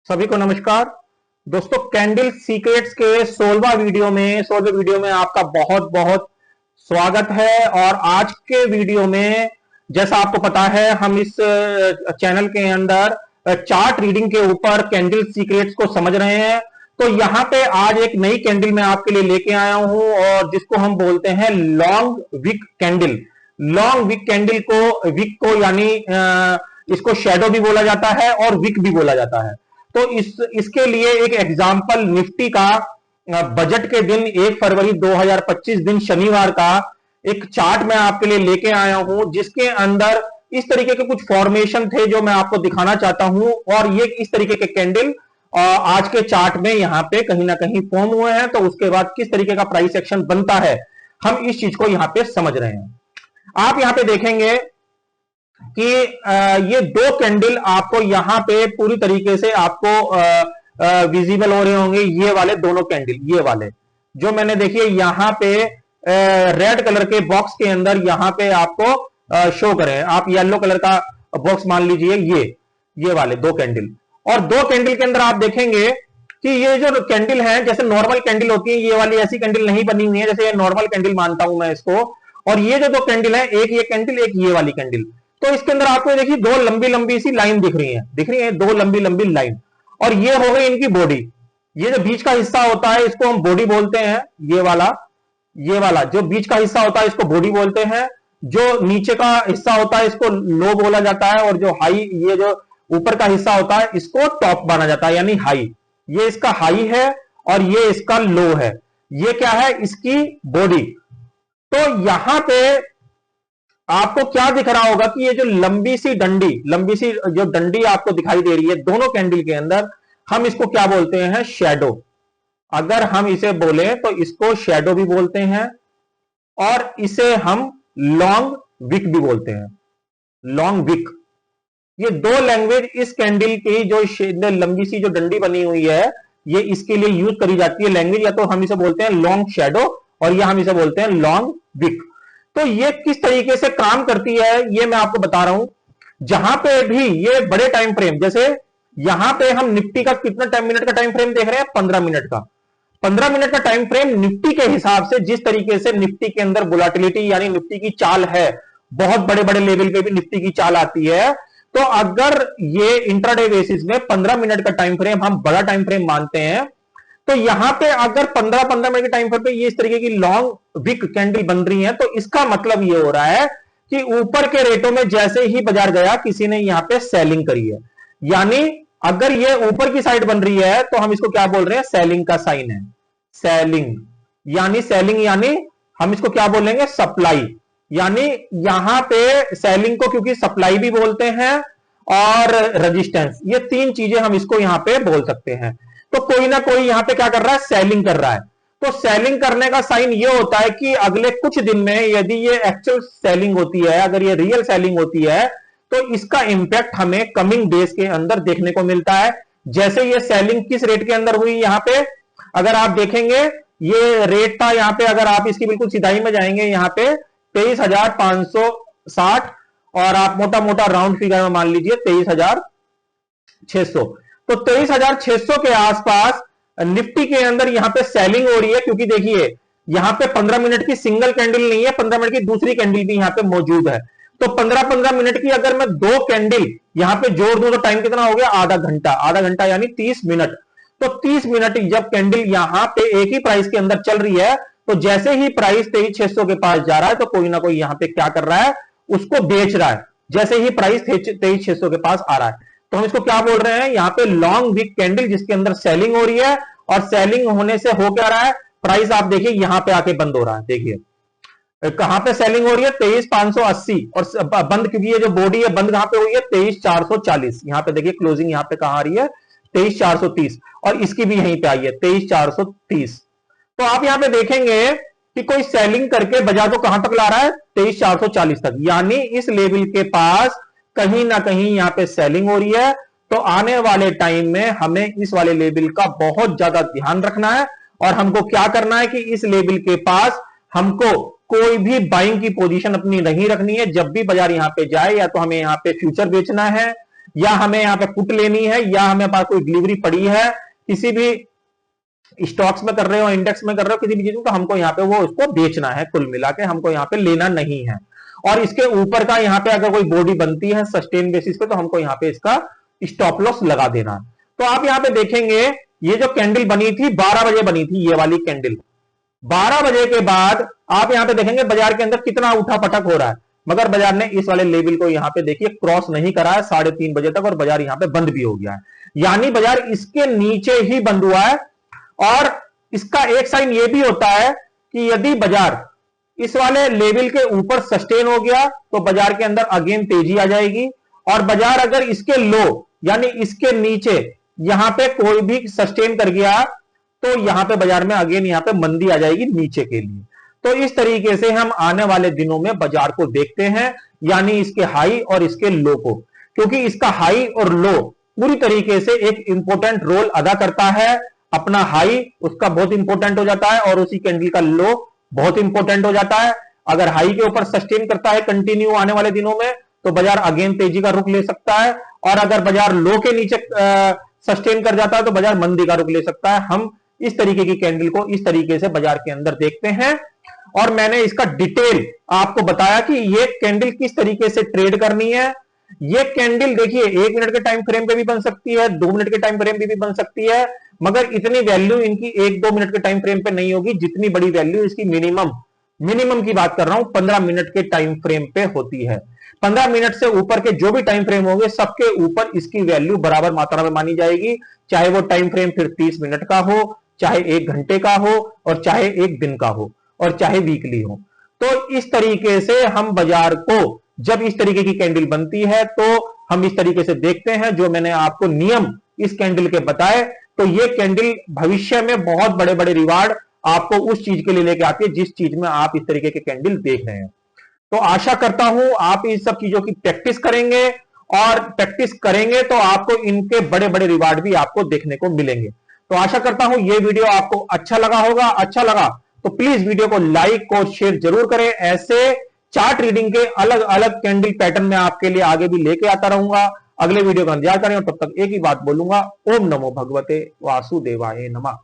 सभी को नमस्कार दोस्तों। कैंडल सीक्रेट्स के 16वें वीडियो में आपका बहुत बहुत स्वागत है। और आज के वीडियो में जैसा आपको पता है हम इस चैनल के अंदर चार्ट रीडिंग के ऊपर कैंडल सीक्रेट्स को समझ रहे हैं। तो यहां पे आज एक नई कैंडल मैं आपके लिए लेके आया हूं और जिसको हम बोलते हैं long wick candle. Long wick candle को विक को यानी इसको शेडो भी बोला जाता है और विक भी बोला जाता है। तो इसके लिए एक एग्जाम्पल निफ्टी का बजट के दिन 1 फरवरी 2025 दिन शनिवार का एक चार्ट मैं आपके लिए लेके आया हूं, जिसके अंदर इस तरीके के कुछ फॉर्मेशन थे जो मैं आपको दिखाना चाहता हूं। और ये इस तरीके के कैंडल आज के चार्ट में यहां पे कहीं ना कहीं फॉर्म हुए हैं। तो उसके बाद किस तरीके का प्राइस एक्शन बनता है हम इस चीज को यहां पे समझ रहे हैं। आप यहां पे देखेंगे कि ये दो कैंडल आपको यहां पे पूरी तरीके से आपको विजिबल हो रहे होंगे। ये वाले दोनों कैंडल, ये वाले जो मैंने देखिए यहां पे रेड कलर के बॉक्स के अंदर यहां पे आपको शो करें। आप येलो कलर का बॉक्स मान लीजिए, ये वाले दो कैंडल। और दो कैंडल के अंदर आप देखेंगे कि ये जो कैंडल है जैसे नॉर्मल कैंडल होती है, ये वाली ऐसी कैंडल नहीं बनी हुई है, जैसे ये नॉर्मल कैंडल मानता हूं मैं इसको। और ये जो दो कैंडल है, एक ये कैंडल एक ये वाली कैंडल, तो इसके अंदर आपको देखिए दो लंबी लंबी सी लाइन दिख रही है दो लंबी लंबी लाइन। और ये हो गई इनकी बॉडी। ये जो बीच का हिस्सा होता है इसको हम बॉडी बोलते हैं। ये वाला जो बीच का हिस्सा होता है इसको बॉडी बोलते हैं। जो नीचे का हिस्सा होता है इसको लो बोला जाता है। और जो हाई, ये जो ऊपर का हिस्सा होता है इसको टॉप माना जाता है, यानी हाई। ये इसका हाई है और ये इसका लो है। ये क्या है? इसकी बॉडी। तो यहां पे आपको क्या दिख रहा होगा कि ये जो लंबी सी जो डंडी आपको दिखाई दे रही है दोनों कैंडल के अंदर, हम इसको क्या बोलते हैं? शैडो। अगर हम इसे बोले तो इसको शैडो भी बोलते हैं और इसे हम लॉन्ग विक भी बोलते हैं। लॉन्ग विक, ये दो लैंग्वेज इस कैंडल की जो लंबी सी जो डंडी बनी हुई है ये इसके लिए यूज करी जाती है लैंग्वेज। या तो हम इसे बोलते हैं लॉन्ग शैडो और या हम इसे बोलते हैं लॉन्ग विक। तो ये किस तरीके से काम करती है ये मैं आपको बता रहा हूं। जहां पे भी ये बड़े टाइम फ्रेम, जैसे यहां पे हम निफ्टी का कितना टाइम मिनट का टाइम फ्रेम देख रहे हैं? 15 मिनट का। 15 मिनट का टाइम फ्रेम निफ्टी के हिसाब से, जिस तरीके से निफ्टी के अंदर वोलेटिलिटी यानी निफ्टी की चाल है, बहुत बड़े बड़े लेवल पे भी निफ्टी की चाल आती है। तो अगर ये इंट्राडे बेसिस में 15 मिनट का टाइम फ्रेम हम बड़ा टाइम फ्रेम मानते हैं, तो यहां पे अगर 15-15 मिनट के टाइम फ्रेम पे ये इस तरीके की लॉन्ग विक कैंडल बन रही है, तो इसका मतलब ये हो रहा है कि ऊपर के रेटों में जैसे ही बाजार गया किसी ने यहां पे सेलिंग करी है। यानी अगर ये ऊपर की साइड बन रही है तो हम इसको क्या बोल रहे हैं? सेलिंग का साइन है। सेलिंग यानी हम इसको क्या बोलेंगे? सप्लाई। यानी यहां पे सेलिंग को क्योंकि सप्लाई भी बोलते हैं और रेजिस्टेंस, ये तीन चीजें हम इसको यहां पे बोल सकते हैं। तो कोई ना कोई यहां पे क्या कर रहा है? सेलिंग कर रहा है। तो सेलिंग करने का साइन ये होता है कि अगले कुछ दिन में यदि ये एक्चुअल सेलिंग होती है, अगर ये रियल सेलिंग होती है, तो इसका इंपैक्ट हमें कमिंग डेज के अंदर देखने को मिलता है। जैसे ये सेलिंग किस रेट के अंदर हुई यहां पे, अगर आप देखेंगे ये रेट था यहां पे, अगर आप इसकी बिल्कुल सिधाई में जाएंगे यहां पे 23,560 और आप मोटा मोटा राउंड फिगर में मान लीजिए 23,600। तो 23,600 के आसपास निफ्टी के अंदर यहां पे सेलिंग हो रही है, क्योंकि देखिए यहां पे 15 मिनट की सिंगल कैंडल नहीं है, 15 मिनट की दूसरी कैंडल भी यहां पे मौजूद है। तो 15-15 मिनट की अगर मैं दो कैंडल यहां पे जोड़ दूं तो टाइम कितना हो गया? आधा घंटा यानी 30 मिनट। तो 30 मिनट जब कैंडल यहां पे एक ही प्राइस के अंदर चल रही है, तो जैसे ही प्राइस 23,600 के पास जा रहा है तो कोई ना कोई यहां पे क्या कर रहा है? उसको बेच रहा है। जैसे ही प्राइस 23,600 के पास आ रहा है तो हम इसको क्या बोल रहे हैं? यहां पे लॉन्ग विक कैंडल जिसके अंदर सेलिंग हो रही है। और सेलिंग होने से हो क्या रहा है? प्राइस आप देखिए यहां पे आके बंद हो रहा है। देखिए कहां पे सेलिंग हो रही है? 23,580। और बंद, क्योंकि ये जो बॉडी है बंद कहां पे हुई है? 23,440। यहां पे देखिए क्लोजिंग यहां पे कहां आ रही है? 23,430। और इसकी भी यहीं पे आई है 23,430। तो आप यहां पे देखेंगे कि कोई सेलिंग करके बाजार को कहां तक ला रहा है? 23,440 तक। यानी इस लेवल के पास कहीं ना कहीं यहां पे सेलिंग हो रही है। तो आने वाले टाइम में हमें इस वाले लेवल का बहुत ज्यादा ध्यान रखना है। और हमको क्या करना है कि इस लेवल के पास हमको कोई भी बाइंग की पोजीशन अपनी नहीं रखनी है। जब भी बाजार यहां पे जाए, या तो हमें यहां पे फ्यूचर बेचना है या हमें यहाँ पे पुट लेनी है, या हमें पास कोई डिलीवरी पड़ी है किसी भी स्टॉक्स में कर रहे हो, इंडेक्स में कर रहे हो किसी भी चीज में, तो हमको यहाँ पे वो उसको बेचना है, कुल मिला के हमको यहाँ पे लेना नहीं है। और इसके ऊपर का यहाँ पे अगर कोई बॉडी बनती है सस्टेन बेसिस पे, तो हमको यहाँ पे इसका स्टॉप लॉस लगा देना है। तो आप यहाँ पे देखेंगे ये जो कैंडल बनी थी 12 बजे बनी थी, ये वाली कैंडल 12 बजे के बाद आप यहाँ पे देखेंगे बाजार के अंदर कितना उठा पटक हो रहा है, मगर बाजार ने इस वाले लेवल को यहाँ पे देखिए क्रॉस नहीं करा है 3:30 बजे तक, और बाजार यहाँ पे बंद भी हो गया है, यानी बाजार इसके नीचे ही बंद हुआ है। और इसका एक साइन ये भी होता है कि यदि बाजार इस वाले लेवल के ऊपर सस्टेन हो गया तो बाजार के अंदर अगेन तेजी आ जाएगी, और बाजार अगर इसके लो यानी इसके नीचे यहां पे कोई भी सस्टेन कर गया तो यहां पे बाजार में अगेन यहां पे मंदी आ जाएगी नीचे के लिए। तो इस तरीके से हम आने वाले दिनों में बाजार को देखते हैं, यानी इसके हाई और इसके लो को, क्योंकि इसका हाई और लो पूरी तरीके से एक इंपॉर्टेंट रोल अदा करता है। अपना हाई उसका बहुत इंपॉर्टेंट हो जाता है और उसी कैंडल का लो बहुत इंपॉर्टेंट हो जाता है। अगर हाई के ऊपर सस्टेन करता है कंटिन्यू आने वाले दिनों में तो बाजार अगेन तेजी का रुख ले सकता है, और अगर बाजार लो के नीचे सस्टेन कर जाता है तो बाजार मंदी का रुख ले सकता है। हम इस तरीके की कैंडल को इस तरीके से बाजार के अंदर देखते हैं, और मैंने इसका डिटेल आपको बताया कि ये कैंडल किस तरीके से ट्रेड करनी है। ये कैंडल देखिए 1 मिनट के टाइम फ्रेम पे भी बन सकती है, 2 मिनट के टाइम फ्रेम पे भी बन सकती है, मगर इतनी वैल्यू इनकी 1-2 मिनट के टाइम फ्रेम पे नहीं होगी, जितनी बड़ी वैल्यू इसकी मिनिमम की बात कर रहा हूं 15 मिनट के टाइम फ्रेम पे होती है। 15 मिनट से ऊपर के जो भी टाइम फ्रेम होंगे सबके ऊपर इसकी वैल्यू बराबर मात्रा में मानी जाएगी, चाहे वो टाइम फ्रेम फिर 30 मिनट का हो, चाहे 1 घंटे का हो, और चाहे 1 दिन का हो, और चाहे वीकली हो। तो इस तरीके से हम बाजार को जब इस तरीके की कैंडल बनती है तो हम इस तरीके से देखते हैं, जो मैंने आपको नियम इस कैंडल के बताए। तो ये कैंडल भविष्य में बहुत बड़े बड़े रिवार्ड आपको उस चीज के लिए लेके आती है जिस चीज में आप इस तरीके के कैंडल देख रहे हैं। तो आशा करता हूं आप इन सब चीजों की प्रैक्टिस करेंगे, और प्रैक्टिस करेंगे तो आपको इनके बड़े बड़े रिवार्ड भी आपको देखने को मिलेंगे। तो आशा करता हूं ये वीडियो आपको अच्छा लगा होगा। अच्छा लगा तो प्लीज वीडियो को लाइक और शेयर जरूर करें। ऐसे चार्ट रीडिंग के अलग अलग कैंडल पैटर्न में आपके लिए आगे भी लेके आता रहूंगा। अगले वीडियो का इंतजार करें, और तब तक एक ही बात बोलूंगा, ओम नमो भगवते वासुदेवाय नमः।